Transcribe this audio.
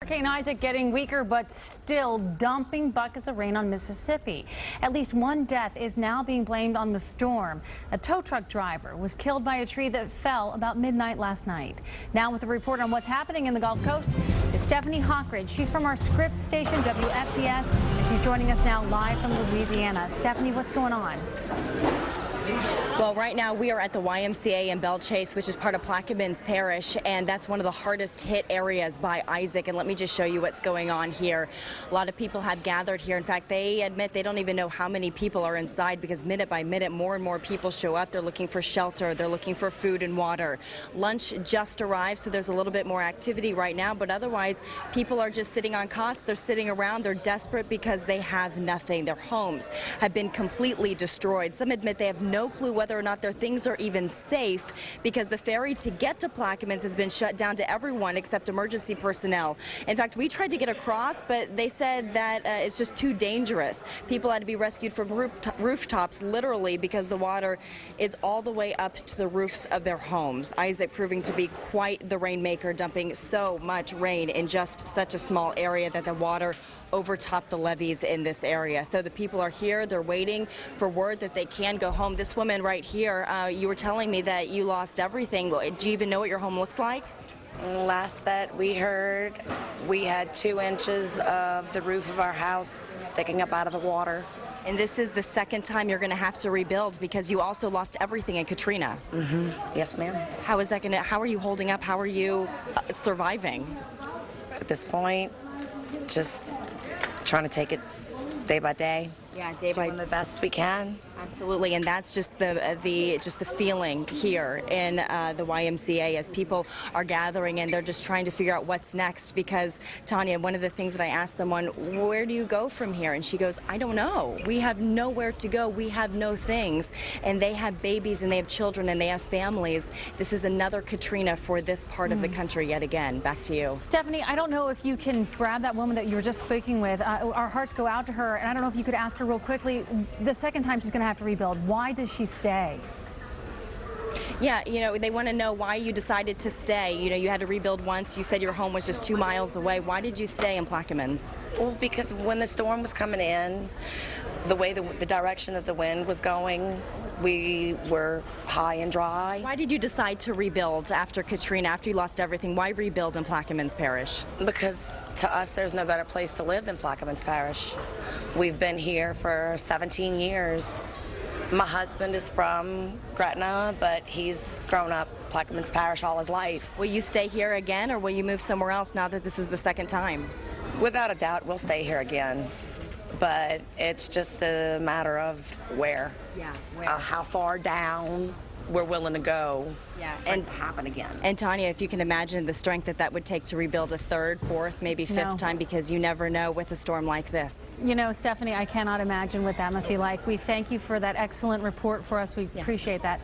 Hurricane Isaac getting weaker, but still dumping buckets of rain on Mississippi. At least one death is now being blamed on the storm. A tow truck driver was killed by a tree that fell about midnight last night. Now with a report on what's happening in the Gulf Coast is Stephanie Hockridge. She's from our Scripps station, WFTS, and she's joining us now live from Louisiana. Stephanie, what's going on? Well, right now we are at the YMCA in Belle Chase, which is part of Plaquemines Parish, and that's one of the hardest hit areas by Isaac. And let me just show you what's going on here. A lot of people have gathered here. In fact, they admit they don't even know how many people are inside because minute by minute more and more people show up. They're looking for shelter. They're looking for food and water. Lunch just arrived, so there's a little bit more activity right now, but otherwise people are just sitting on cots. They're sitting around. They're desperate because they have nothing. Their homes have been completely destroyed. Some admit they have no clue whether or not their things are even safe because the ferry to get to Plaquemines has been shut down to everyone except emergency personnel. In fact, we tried to get across, but they said that it's just too dangerous. People had to be rescued from rooftops, literally, because the water is all the way up to the roofs of their homes. Isaac proving to be quite the rainmaker, dumping so much rain in just such a small area that the water overtopped the levees in this area. So the people are here. They're waiting for word that they can go home. This woman right here, you were telling me that you lost everything. Do you even know what your home looks like? Last that we heard, we had 2 inches of the roof of our house sticking up out of the water. And this is the second time you're going to have to rebuild because you also lost everything in Katrina. Mm-hmm. Yes, ma'am. How is that going to? How are you holding up? How are you surviving? At this point, just trying to take it day by day. Yeah, day by day. Doing the best we can. Absolutely, and that's just the feeling here in the YMCA as people are gathering and they're just trying to figure out what's next. Because Tanya, one of the things that I asked someone, where do you go from here? And she goes, I don't know. We have nowhere to go. We have no things, and they have babies and they have children and they have families. This is another Katrina for this part of the country yet again. Back to you, Stephanie. I don't know if you can grab that woman that you were just speaking with. Our hearts go out to her, and I don't know if you could ask her real quickly. The second time she's going to have to rebuild. Why does she stay? Yeah, you know, they want to know why you decided to stay. You know, you had to rebuild once. You said your home was just 2 miles away. Why did you stay in Plaquemines? Well, because when the storm was coming in, the way the direction that the wind was going, we were high and dry. Why did you decide to rebuild after Katrina, after you lost everything? Why rebuild in Plaquemines Parish? Because to us, there's no better place to live than Plaquemines Parish. We've been here for 17 years. My husband is from Gretna, but he's grown up Plaquemines Parish all his life. Will you stay here again, or will you move somewhere else now that this is the second time? Without a doubt, we'll stay here again. But it's just a matter of where. Yeah, where? How far down we're willing to go. Yeah, and to happen again. And Tanya, if you can imagine the strength that would take to rebuild a third, fourth, maybe fifth time, because you never know with a storm like this. You know, Stephanie, I cannot imagine what that must be like. We thank you for that excellent report for us. We appreciate that.